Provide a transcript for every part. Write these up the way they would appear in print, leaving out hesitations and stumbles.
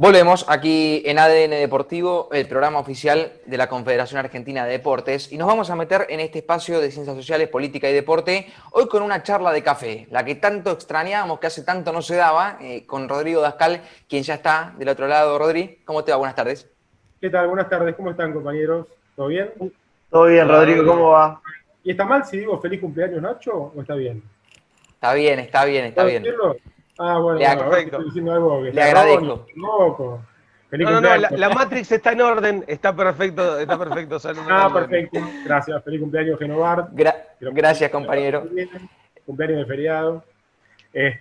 Volvemos aquí en ADN Deportivo, el programa oficial de la Confederación Argentina de Deportes, y nos vamos a meter en este espacio de ciencias sociales, política y deporte, hoy con una charla de café, la que tanto extrañábamos, que hace tanto no se daba, con Rodrigo Dascal, quien ya está del otro lado. Rodri, ¿cómo te va? Buenas tardes. ¿Qué tal? Buenas tardes, ¿cómo están, compañeros? ¿Todo bien? Todo bien, Hola, Rodrigo, Rodri. ¿cómo va? ¿Y está mal si digo feliz cumpleaños, Nacho, o está bien? Está bien, está bien, está ¿Puedo bien. decirlo? Ah, bueno, Le, bueno, a ver si Perfecto. estoy diciendo algo que le está erróneo, agradezco. loco. Feliz No, cumpleaños. la Matrix está en orden, está perfecto, Ah, saludando, nene. perfecto, gracias. Feliz cumpleaños, Genovart. Que lo pasen Gracias, compañero. muy bien. Cumpleaños de feriado.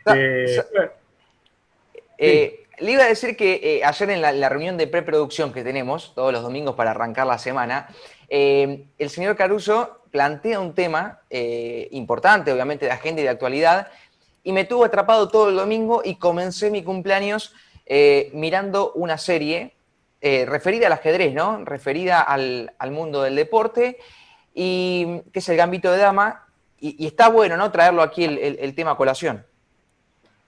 Sa- Bueno, sí, Le iba a decir que ayer en la reunión de preproducción que tenemos todos los domingos para arrancar la semana, el señor Caruso plantea un tema importante, obviamente, de agenda y de actualidad, y me tuvo atrapado todo el domingo y comencé mi cumpleaños mirando una serie referida al ajedrez, ¿no? Referida al mundo del deporte, y que es el Gambito de Dama, y está bueno, ¿no? Traerlo aquí el tema a colación.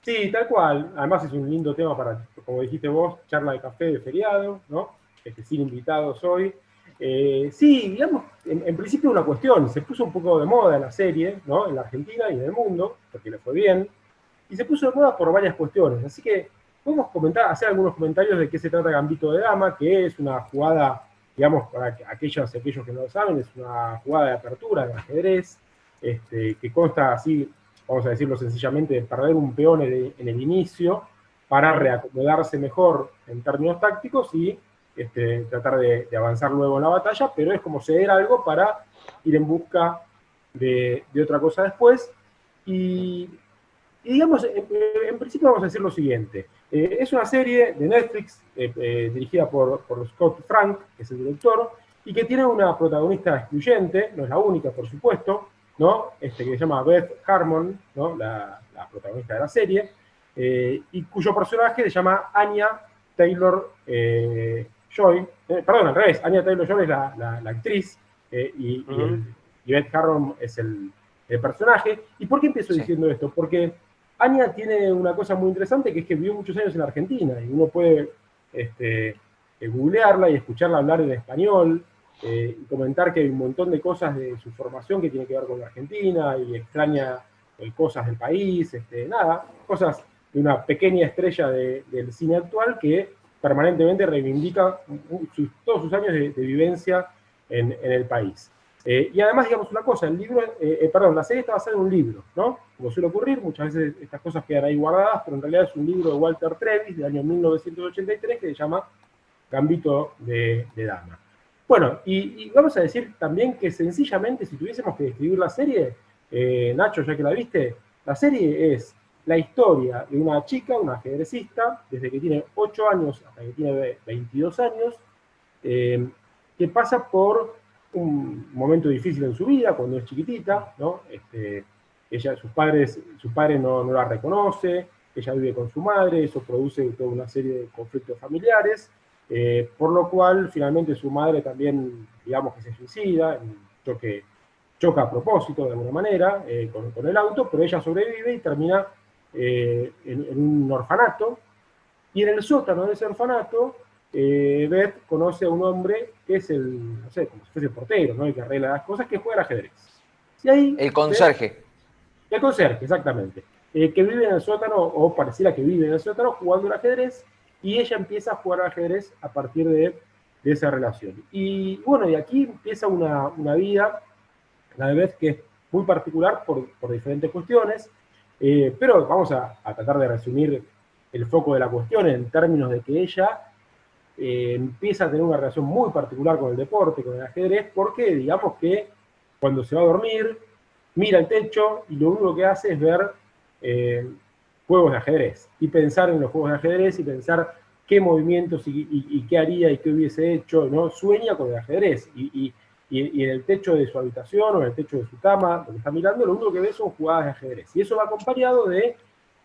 sí, tal cual. Además es un lindo tema para, como dijiste vos, charla de café de feriado, ¿no? Sin invitados hoy. Sí, digamos, en principio una cuestión, se puso un poco de moda la serie, ¿no? En la Argentina y en el mundo, porque le fue bien, y se puso de moda por varias cuestiones. Así que podemos comentar, hacer algunos comentarios de qué se trata Gambito de Dama, que es una jugada, digamos, para aquellos que no lo saben, es una jugada de apertura de ajedrez, que consta así, vamos a decirlo sencillamente, de perder un peón en el inicio para reacomodarse mejor en términos tácticos y tratar de avanzar luego en la batalla, pero es como ceder algo para ir en busca de otra cosa después. Y, y digamos, en principio vamos a decir lo siguiente. Es una serie de Netflix dirigida por Scott Frank, que es el director, y que tiene una protagonista excluyente, no es la única, por supuesto, ¿no? Que se llama Beth Harmon, ¿no? La protagonista de la serie, y cuyo personaje se llama Anya Taylor-Joy. Perdón, al revés, Anya Taylor-Joy es la actriz, y Beth Harmon es el personaje. ¿Y por qué empiezo Sí. diciendo esto? Porque Anya tiene una cosa muy interesante, que es que vivió muchos años en Argentina, y uno puede googlearla y escucharla hablar en español, y comentar que hay un montón de cosas de su formación que tiene que ver con la Argentina, y extraña cosas del país, nada, cosas de una pequeña estrella del cine actual que permanentemente reivindica todos sus años de vivencia en el país. Y además, digamos una cosa, la serie está basada en un libro, ¿no? Como suele ocurrir, muchas veces estas cosas quedan ahí guardadas, pero en realidad es un libro de Walter Trevis, del año 1983, que se llama Gambito de Dama. Bueno, y vamos a decir también que sencillamente, si tuviésemos que describir la serie, Nacho, ya que la viste, la serie es la historia de una chica, una ajedrecista, desde que tiene 8 años hasta que tiene 22 años, que pasa por un momento difícil en su vida, cuando es chiquitita, ¿no? Su padre no la reconoce, ella vive con su madre, eso produce toda una serie de conflictos familiares, por lo cual finalmente su madre también, digamos que se suicida, choca a propósito de alguna manera con el auto, pero ella sobrevive y termina en un orfanato, y en el sótano de ese orfanato, Beth conoce a un hombre que es no sé, como si fuese el portero, ¿no? El que arregla las cosas, que juega al ajedrez. Y ahí El Beth, conserje. el conserje, exactamente, que vive en el sótano, o pareciera que vive en el sótano, jugando al ajedrez, y ella empieza a jugar al ajedrez a partir de esa relación. Y bueno, y aquí empieza una vida, la de Beth, que es muy particular por diferentes cuestiones, pero vamos a tratar de resumir el foco de la cuestión en términos de que ella empieza a tener una relación muy particular con el deporte, con el ajedrez, porque digamos que cuando se va a dormir, mira el techo y lo único que hace es ver eh, juegos de ajedrez, y pensar en los juegos de ajedrez, y pensar qué movimientos y qué haría y qué hubiese hecho, ¿no? Sueña con el ajedrez, y en el techo de su habitación o en el techo de su cama, donde está mirando, lo único que ve son jugadas de ajedrez. Y eso va acompañado de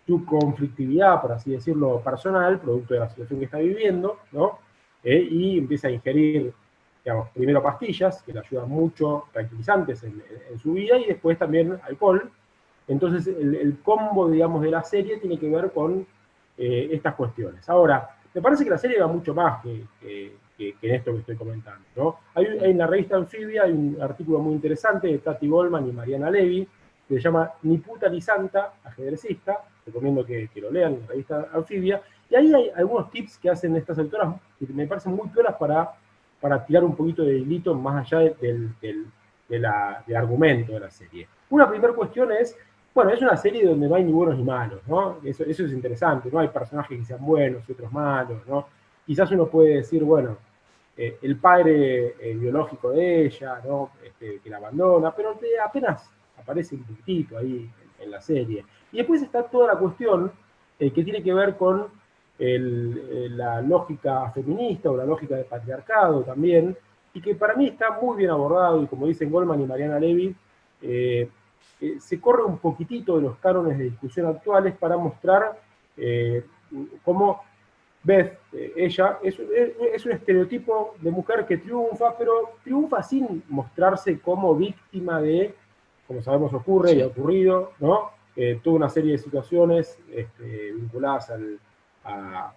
su conflictividad, por así decirlo, personal, producto de la situación que está viviendo, ¿no? Y empieza a ingerir, digamos, primero pastillas, que le ayudan mucho, tranquilizantes en su vida, y después también alcohol. Entonces, el combo, digamos, de la serie tiene que ver con estas cuestiones. Ahora, me parece que la serie va mucho más que en esto que estoy comentando, ¿no? En la revista Anfibia hay un artículo muy interesante de Tati Goldman y Mariana Levy, que se llama Ni puta ni santa, ajedrecista, recomiendo que lo lean en la revista Anfibia, y ahí hay algunos tips que hacen estas autoras que me parecen muy piolas para tirar un poquito de hilito más allá del argumento de la serie. Una primera cuestión es, bueno, es una serie donde no hay ni buenos ni malos, ¿no? Eso es interesante, no hay personajes que sean buenos y otros malos, ¿no? Quizás uno puede decir, bueno, el padre biológico de ella, ¿no? Que la abandona, pero apenas aparece un poquitito ahí en la serie. Y después está toda la cuestión que tiene que ver con la lógica feminista o la lógica del patriarcado también, y que para mí está muy bien abordado, y como dicen Goldman y Mariana Levy, se corre un poquitito de los cánones de discusión actuales para mostrar cómo Beth, ella, es un estereotipo de mujer que triunfa, pero triunfa sin mostrarse como víctima de, como sabemos ocurre y ha ocurrido, ¿no? Toda una serie de situaciones vinculadas a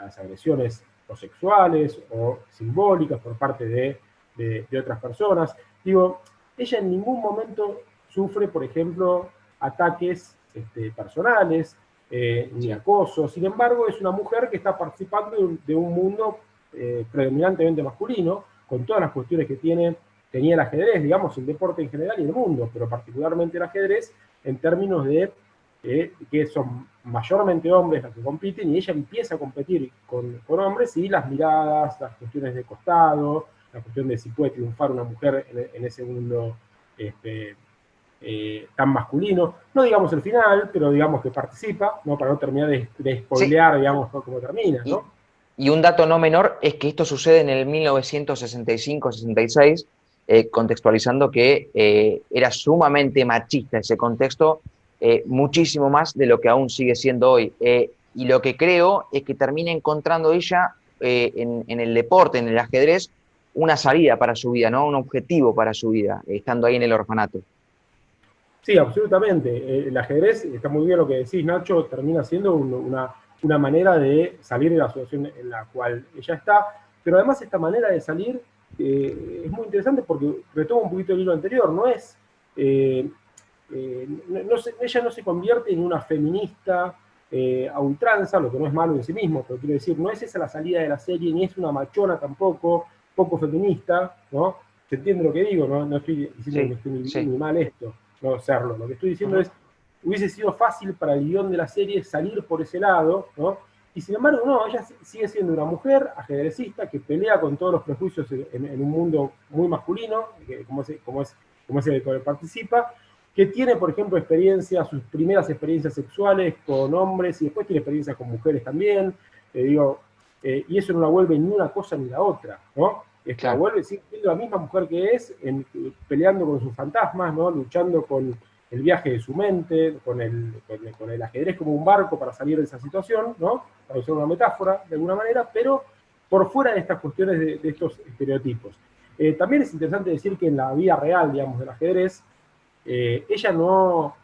las agresiones o sexuales o simbólicas por parte de otras personas. Digo, ella en ningún momento sufre, por ejemplo, ataques personales, ni acoso. Sin embargo, es una mujer que está participando de un mundo predominantemente masculino, con todas las cuestiones que tenía el ajedrez, digamos, el deporte en general y el mundo, pero particularmente el ajedrez, en términos de que son mayormente hombres los que compiten, y ella empieza a competir con hombres, y las miradas, las cuestiones de costado, la cuestión de si puede triunfar una mujer en ese mundo tan masculino, no digamos el final, pero digamos que participa, ¿no? Para no terminar de spoilear, sí, digamos, cómo termina, ¿no? Y un dato no menor es que esto sucede en el 1965-66, contextualizando que era sumamente machista ese contexto, muchísimo más de lo que aún sigue siendo hoy. Y lo que creo es que termina encontrando ella en el deporte, en el ajedrez, una salida para su vida, ¿no? Un objetivo para su vida, estando ahí en el orfanato. Sí, absolutamente. El ajedrez, está muy bien lo que decís, Nacho, termina siendo una manera de salir de la situación en la cual ella está, pero además esta manera de salir es muy interesante porque retoma un poquito el hilo anterior, no es, ella no se convierte en una feminista a ultranza, lo que no es malo en sí mismo, pero quiero decir, no es esa la salida de la serie, ni es una machona tampoco, poco feminista, ¿no? ¿Se entiende lo que digo? No estoy diciendo que esté ni mal esto, no serlo. Lo que estoy diciendo es, hubiese sido fácil para el guión de la serie salir por ese lado, ¿no? Y sin embargo, no, ella sigue siendo una mujer ajedrecista que pelea con todos los prejuicios en un mundo muy masculino, como es el que participa, que tiene, por ejemplo, sus primeras experiencias sexuales con hombres y después tiene experiencias con mujeres también, y eso no la vuelve ni una cosa ni la otra, ¿no? Claro. La vuelve siendo la misma mujer que es, peleando con sus fantasmas, ¿no? Luchando con el viaje de su mente, con el ajedrez como un barco para salir de esa situación, ¿no? Para usar una metáfora de alguna manera, pero por fuera de estas cuestiones de estos estereotipos. También es interesante decir que en la vida real, digamos, del ajedrez, ella no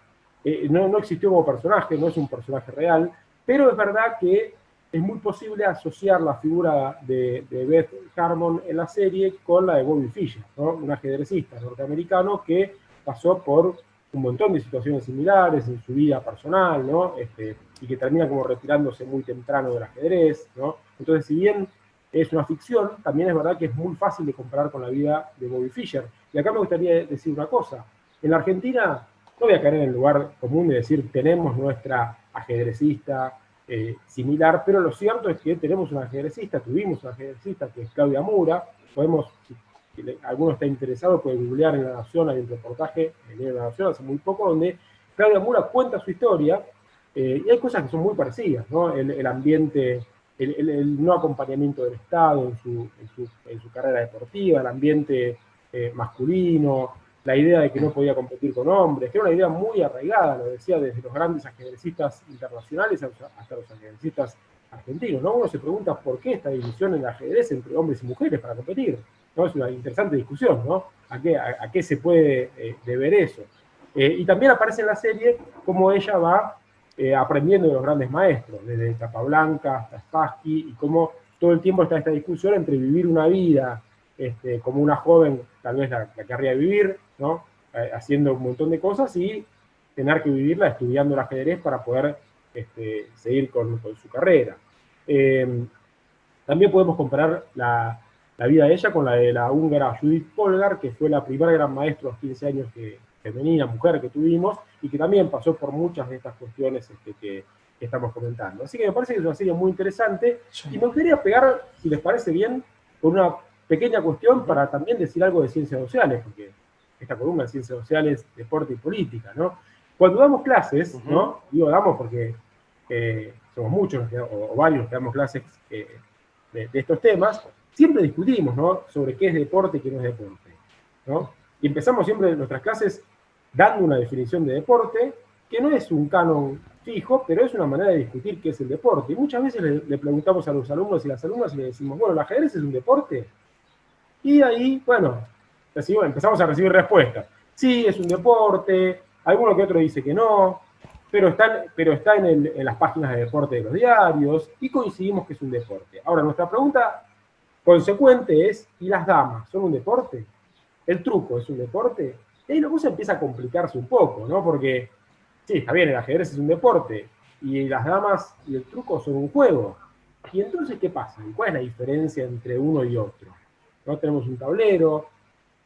existió como personaje, no es un personaje real, pero es verdad que es muy posible asociar la figura de Beth Harmon en la serie con la de Bobby Fischer, ¿no? Un ajedrecista norteamericano que pasó por un montón de situaciones similares en su vida personal, ¿no? Y que termina como retirándose muy temprano del ajedrez, ¿no? Entonces, si bien es una ficción, también es verdad que es muy fácil de comparar con la vida de Bobby Fischer. Y acá me gustaría decir una cosa. En la Argentina, no voy a caer en el lugar común de decir tenemos nuestra ajedrecista similar, pero lo cierto es que tuvimos una ajedrecista que es Claudia Mura. Si alguno está interesado, puede googlear en La Nación, hay un reportaje en La Nación hace muy poco, donde Claudia Mura cuenta su historia, y hay cosas que son muy parecidas, ¿no? El ambiente, el no acompañamiento del Estado en su carrera deportiva, el ambiente masculino, la idea de que no podía competir con hombres, que era una idea muy arraigada, lo decía, desde los grandes ajedrecistas internacionales hasta los ajedrecistas argentinos, ¿no? Uno se pregunta por qué esta división en el ajedrez entre hombres y mujeres para competir, ¿no? Es una interesante discusión, ¿no? ¿A qué se puede deber eso? Y también aparece en la serie cómo ella va aprendiendo de los grandes maestros, desde Capablanca hasta Spassky, y cómo todo el tiempo está esta discusión entre vivir una vida como una joven, tal vez la querría vivir, ¿no? Haciendo un montón de cosas, y tener que vivirla estudiando el ajedrez para poder seguir con su carrera. También podemos comparar la vida de ella con la de la húngara Judith Polgar, que fue la primera gran maestra a los 15 años femenina, mujer que tuvimos, y que también pasó por muchas de estas cuestiones que estamos comentando. Así que me parece que es una serie muy interesante, y me gustaría pegar, si les parece bien, con una pequeña cuestión para también decir algo de ciencias sociales, porque esta columna de ciencias sociales, deporte y política, ¿no? Cuando damos clases, ¿no? Digo damos porque somos muchos o varios que damos clases de estos temas, siempre discutimos, ¿no? Sobre qué es deporte y qué no es deporte, ¿no? Y empezamos siempre nuestras clases dando una definición de deporte, que no es un canon fijo, pero es una manera de discutir qué es el deporte. Y muchas veces le preguntamos a los alumnos y las alumnas y le decimos, bueno, ¿el ajedrez es un deporte? Y ahí, bueno, empezamos a recibir respuestas. Sí, es un deporte, alguno que otro dice que no, pero está en las páginas de deporte de los diarios, y coincidimos que es un deporte. Ahora, nuestra pregunta consecuente es, ¿y las damas son un deporte? ¿El truco es un deporte? Y ahí la cosa empieza a complicarse un poco, ¿no? Porque, sí, está bien, el ajedrez es un deporte, y las damas y el truco son un juego. Y entonces, ¿qué pasa? ¿Cuál es la diferencia entre uno y otro? ¿No? Tenemos un tablero,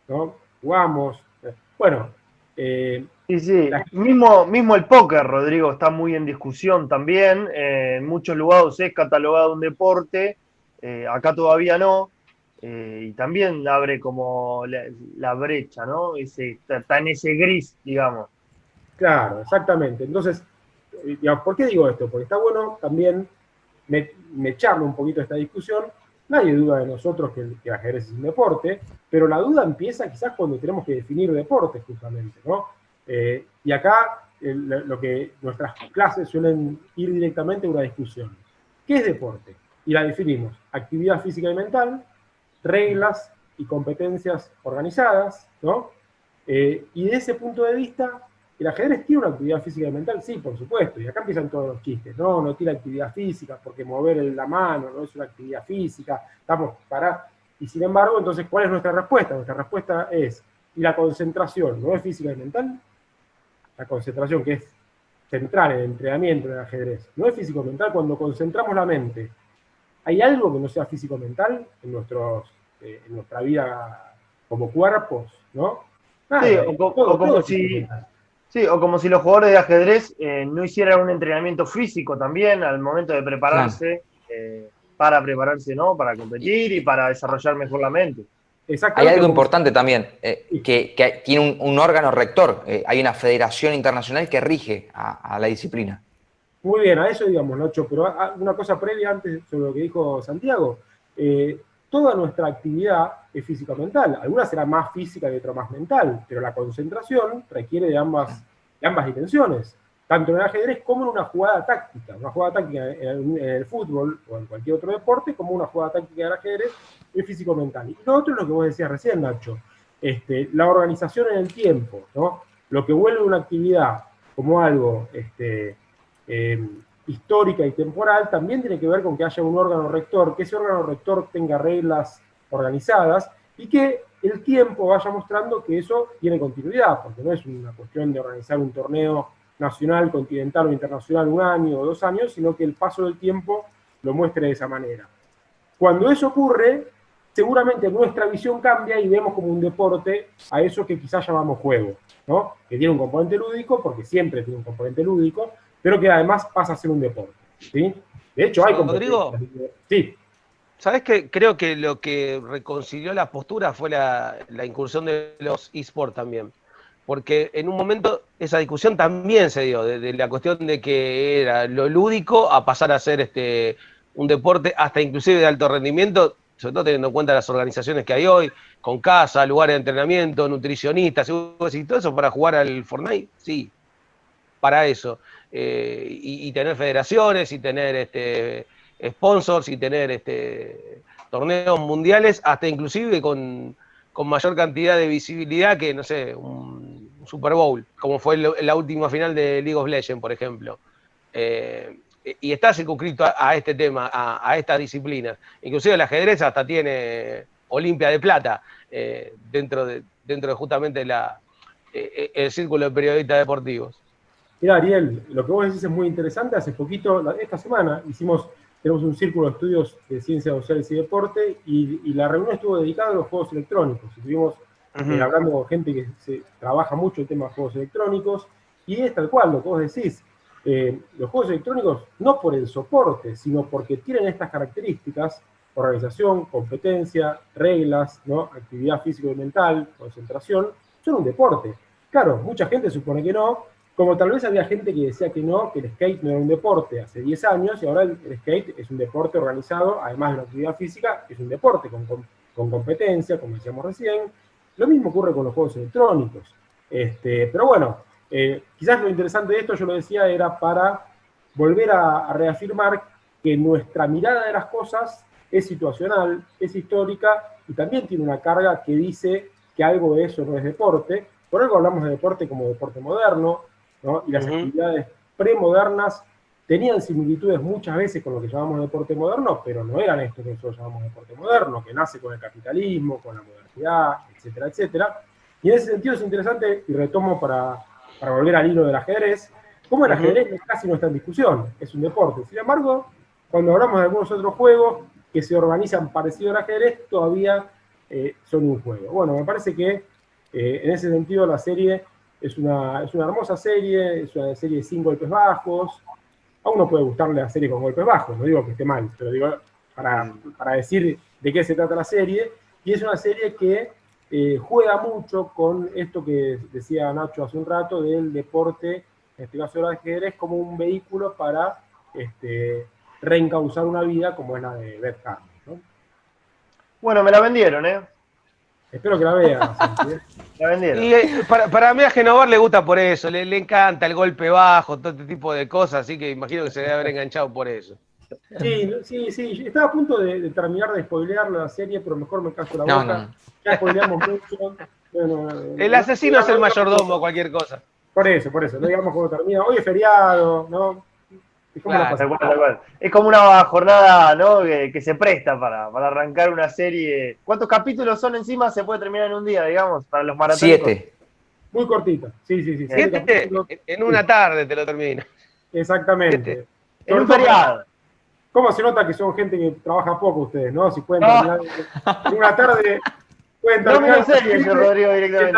¿no? Jugamos. Bueno, Sí. Mismo el póker, Rodrigo, está muy en discusión también. En muchos lugares es catalogado un deporte, acá todavía no. Y también abre como la brecha, ¿no? Está en ese gris, digamos. claro, exactamente. Entonces, digamos, ¿por qué digo esto? Porque está bueno también me echarle un poquito esta discusión. Nadie duda de nosotros que el ajedrez es un deporte, pero la duda empieza quizás cuando tenemos que definir deporte, justamente, ¿no? Y acá lo que nuestras clases suelen ir directamente a una discusión. ¿Qué es deporte? Y la definimos: actividad física y mental, reglas y competencias organizadas, ¿no? Y de ese punto de vista, ¿el ajedrez tiene una actividad física y mental? Sí, por supuesto. Y acá empiezan todos los chistes. No tiene actividad física porque mover la mano no es una actividad física. Estamos parados. Y sin embargo, entonces, ¿cuál es nuestra respuesta? Nuestra respuesta es, ¿y la concentración no es física y mental? La concentración, que es central en el entrenamiento en el ajedrez, no es físico-mental. Cuando concentramos la mente, ¿hay algo que no sea físico-mental en nuestra vida como cuerpos, ¿no? Sí, Nada, todo es físico-mental. Sí, o como si los jugadores de ajedrez no hicieran un entrenamiento físico también al momento de prepararse, para prepararse, ¿no? Para competir y para desarrollar mejor la mente. Hay Exactamente. algo importante también, que tiene un órgano rector. Hay una federación internacional que rige a la disciplina. Muy bien, a eso digamos, Nacho, pero una cosa previa antes sobre lo que dijo Santiago. Toda nuestra actividad es física-mental. Alguna será más física y otra más mental, pero la concentración requiere de ambas dimensiones, tanto en el ajedrez como en una jugada táctica. Una jugada táctica en el fútbol o en cualquier otro deporte, como una jugada táctica en el ajedrez, es físico-mental. Y lo otro es lo que vos decías recién, Nacho, la organización en el tiempo, ¿no? Lo que vuelve una actividad como algo histórica y temporal, también tiene que ver con que haya un órgano rector, que ese órgano rector tenga reglas organizadas y que el tiempo vaya mostrando que eso tiene continuidad, porque no es una cuestión de organizar un torneo nacional, continental o internacional 1 año o 2 años, sino que el paso del tiempo lo muestre de esa manera. Cuando eso ocurre, seguramente nuestra visión cambia y vemos como un deporte a eso que quizás llamamos juego, ¿no? Que tiene un componente lúdico, porque siempre tiene un componente lúdico, pero que además pasa a ser un deporte, ¿sí? De hecho, hay competencias. Rodrigo, Sí. ¿sabés qué? Creo que lo que reconcilió las posturas fue la incursión de los eSports también. Porque en un momento esa discusión también se dio, de la cuestión de que era lo lúdico a pasar a ser un deporte hasta inclusive de alto rendimiento, sobre todo teniendo en cuenta las organizaciones que hay hoy, con casa, lugares de entrenamiento, nutricionistas, y todo eso para jugar al Fortnite, sí, para eso. Y tener federaciones, y tener sponsors, y tener torneos mundiales, hasta inclusive con mayor cantidad de visibilidad que, no sé, un Super Bowl, como fue la última final de League of Legends, por ejemplo. y está circunscrito a este tema, a esta disciplina. Inclusive el ajedrez hasta tiene Olimpia de Plata dentro de justamente el círculo de periodistas deportivos. Mira, Ariel, lo que vos decís es muy interesante. Hace poquito, esta semana, tenemos un círculo de estudios de ciencias sociales y deporte, y la reunión estuvo dedicada a los juegos electrónicos. Estuvimos hablando con gente que trabaja mucho el tema de juegos electrónicos, y es tal cual lo que vos decís. Los juegos electrónicos, no por el soporte, sino porque tienen estas características: organización, competencia, reglas, ¿no? Actividad físico y mental, concentración, son un deporte. Claro, mucha gente supone que no, como tal vez había gente que decía que no, que el skate no era un deporte hace 10 años, y ahora el skate es un deporte organizado, además de una actividad física, es un deporte con competencia, como decíamos recién. Lo mismo ocurre con los juegos electrónicos. Pero bueno, quizás lo interesante de esto, yo lo decía, era para volver a reafirmar que nuestra mirada de las cosas es situacional, es histórica, y también tiene una carga que dice que algo de eso no es deporte. Por algo hablamos de deporte como deporte moderno, ¿no? Y las actividades premodernas tenían similitudes muchas veces con lo que llamamos deporte moderno, pero no eran esto que nosotros llamamos deporte moderno, que nace con el capitalismo, con la modernidad, etcétera, etcétera. Y en ese sentido es interesante, y retomo para volver al hilo del ajedrez, como el ajedrez casi no está en discusión, es un deporte. Sin embargo, cuando hablamos de algunos otros juegos que se organizan parecido al ajedrez, todavía son un juego. Bueno, me parece que en ese sentido la serie es una hermosa serie, es una serie sin golpes bajos. A uno puede gustarle la serie con golpes bajos, no digo que esté mal, pero digo para decir de qué se trata la serie. Y es una serie que juega mucho con esto que decía Nacho hace un rato, del deporte, en este caso el ajedrez, como un vehículo para reencauzar una vida como es la de Beth Harmon, ¿no? Bueno, me la vendieron, Espero que la vean. La vendieron. Y para mí a Genovar le gusta por eso, le encanta el golpe bajo, todo este tipo de cosas, así que imagino que se debe haber enganchado por eso. Sí, estaba a punto de terminar de spoilear la serie, pero mejor me caso la boca. No. Ya spoileamos mucho. Bueno, El asesino es el mayordomo, cualquier cosa. Por eso, no digamos cómo termina. Hoy es feriado, ¿no? Claro, tal cual. Es como una jornada, ¿no? que se presta para arrancar una serie. ¿Cuántos capítulos son encima? Se puede terminar en un día, digamos, para los maratónicos. 7. Muy cortita, sí. 7 en una tarde te lo termina. Exactamente. En un feriado. ¿Cómo se nota que son gente que trabaja poco ustedes, no? Si pueden terminar en una tarde, pueden terminar. No me serio, yo, Rodrigo, directamente.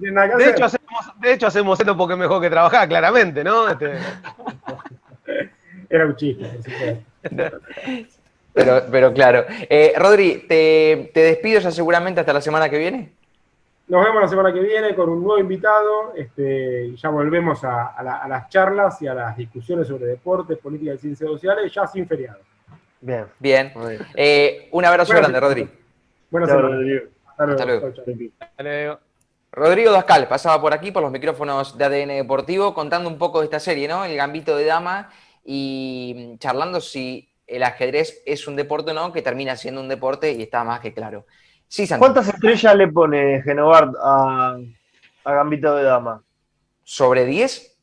Tienen nada que hacer. De hecho, hacemos esto porque es mejor que trabajar, claramente, ¿no? Era un chiste, por supuesto. Pero claro. Rodri, te despido ya seguramente hasta la semana que viene. Nos vemos la semana que viene con un nuevo invitado. Y ya volvemos a las charlas y a las discusiones sobre deportes, política y ciencias sociales, ya sin feriado. Bien. Un abrazo grande, Rodri. Buenas noches. Hasta luego. Rodrigo Dascal pasaba por aquí, por los micrófonos de ADN Deportivo, contando un poco de esta serie, ¿no? El Gambito de Dama, y charlando si el ajedrez es un deporte o no, que termina siendo un deporte y está más que claro. Sí, Santi. ¿Cuántas estrellas le pone Genovart a Gambito de Dama? ¿Sobre 10?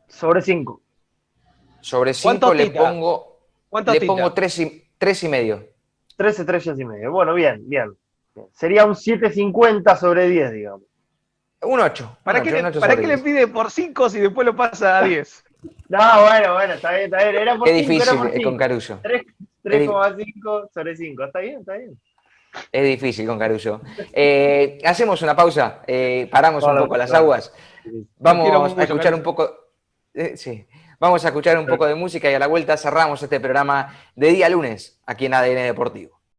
Sobre 5. Sobre 5 le pongo 3,5. 3 estrellas y medio. Bueno, bien. Sería un 7,50 sobre 10, digamos. Un 8. ¿Para qué le pide por 5 si después lo pasa a 10? No, bueno, está bien. Era por Qué 5, difícil era por 5. con Caruso. 3,5 sobre 5. Está bien. Es difícil con Caruso. Hacemos una pausa, paramos un poco las aguas. Vamos a escuchar un poco. Vamos a escuchar un poco de música y a la vuelta cerramos este programa de día lunes aquí en ADN Deportivo.